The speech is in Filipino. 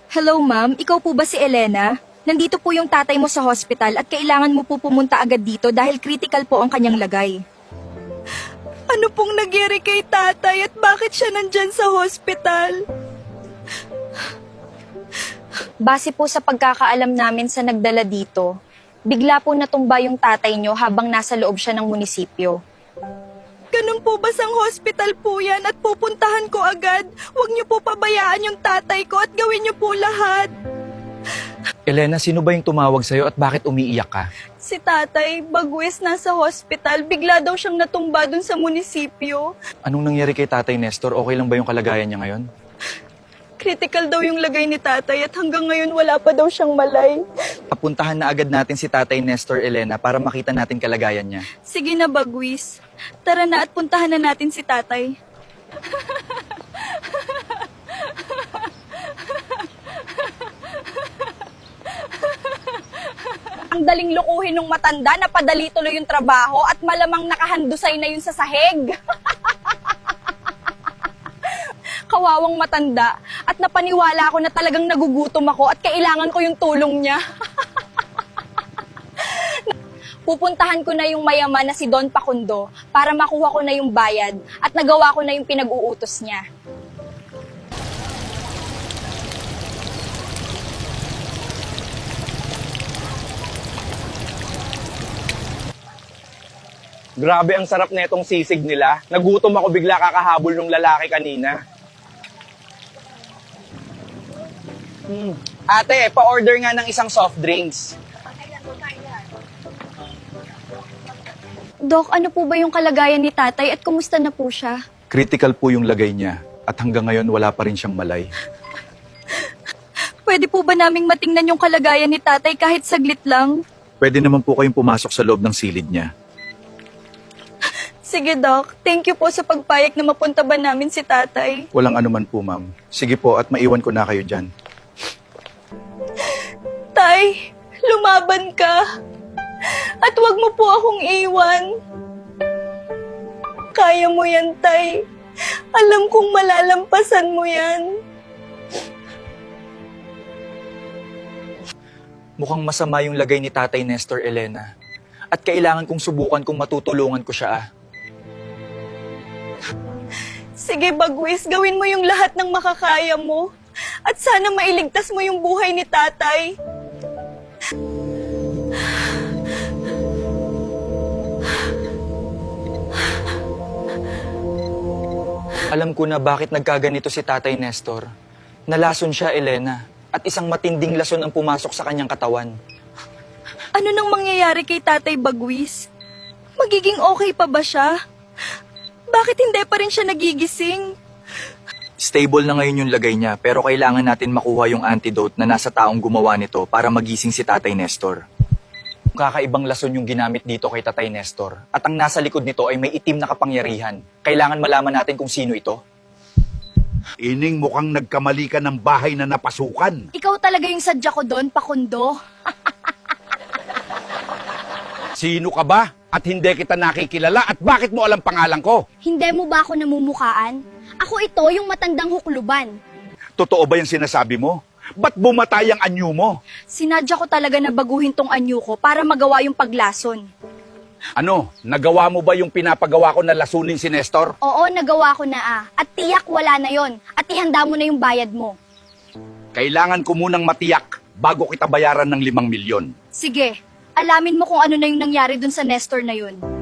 Hello ma'am, ikaw po ba si Elena? Nandito po yung tatay mo sa hospital at kailangan mo po pumunta agad dito dahil critical po ang kanyang lagay. Ano pong nagyari kay tatay at bakit siya nandyan sa hospital? Base po sa pagkakaalam namin sa nagdala dito, bigla po natumba yung tatay nyo habang nasa loob siya ng munisipyo. Ganun po ba sang hospital po yan at pupuntahan ko agad? Huwag niyo po pabayaan yung tatay ko at gawin niyo po lahat. Elena, sino ba yung tumawag sa'yo at bakit umiiyak ka? Si tatay, bagwis nasa hospital, bigla daw siyang natumba dun sa munisipyo. Anong nangyari kay Tatay Nestor? Okay lang ba yung kalagayan niya ngayon? Critical daw yung lagay ni tatay at hanggang ngayon wala pa daw siyang malay. Papuntahan na agad natin si Tatay Nestor, Elena, para makita natin kalagayan niya. Sige na, bagwis. Tara na at puntahan na natin si tatay. Ang daling lukuhin ng matanda na padali tuloy yung trabaho at malamang nakahandusay na yun sa sahig. Kawawang matanda at napaniwala ako na talagang nagugutom ako at kailangan ko yung tulong niya. Pupuntahan ko na yung mayaman na si Don Pakundo para makuha ko na yung bayad at nagawa ko na yung pinag-uutos niya. Grabe ang sarap na itong sisig nila. Nagutom ako bigla kakahabol ng lalaki kanina. Ate, pa-order nga ng isang soft drinks. Dok, ano po ba yung kalagayan ni tatay at kumusta na po siya? Critical po yung lagay niya at hanggang ngayon wala pa rin siyang malay. Pwede po ba naming matingnan yung kalagayan ni tatay kahit saglit lang? Pwede naman po kayong pumasok sa loob ng silid niya. Sige, Doc. Thank you po sa pagpayag na mapunta ba namin si tatay. Walang anuman po, ma'am. Sige po at maiwan ko na kayo dyan. Tay, lumaban ka. At wag mo po akong iwan. Kaya mo yan, Tay. Alam kong malalampasan mo yan. Mukhang masama yung lagay ni Tatay Nestor, Elena. At kailangan kong subukan kung matutulungan ko siya. Sige, Bagwis, gawin mo yung lahat ng makakaya mo. At sana mailigtas mo yung buhay ni tatay. Alam ko na bakit nagkaganito si Tatay Nestor. Nalason siya, Elena. At isang matinding lason ang pumasok sa kanyang katawan. Ano nang mangyayari kay tatay Bagwis? Magiging okay pa ba siya? Bakit hindi pa rin siya nagigising? Stable na ngayon yung lagay niya pero kailangan natin makuha yung antidote na nasa taong gumawa nito para magising si Tatay Nestor. Kakaibang lason yung ginamit dito kay Tatay Nestor at ang nasa likod nito ay may itim na kapangyarihan. Kailangan malaman natin kung sino ito. Ining mukhang nagkamali ka ng bahay na napasukan. Ikaw talaga yung sadya ko doon, Pakundo. Sino ka ba? At hindi kita nakikilala at bakit mo alam pangalan ko? Hindi mo ba ako namumukaan? Ako ito, yung matandang hukluban. Totoo ba yung sinasabi mo? Ba't bumatay ang anyo mo? Sinadya ko talaga na baguhin tong anyo ko para magawa yung paglason. Ano, nagawa mo ba yung pinapagawa ko na lasunin si Nestor? Oo, nagawa ko na At tiyak wala na yon. At ihanda mo na yung bayad mo. Kailangan ko munang matiyak bago kita bayaran ng 5 milyon. Sige, alamin mo kung ano na yung nangyari dun sa Nestor na yun.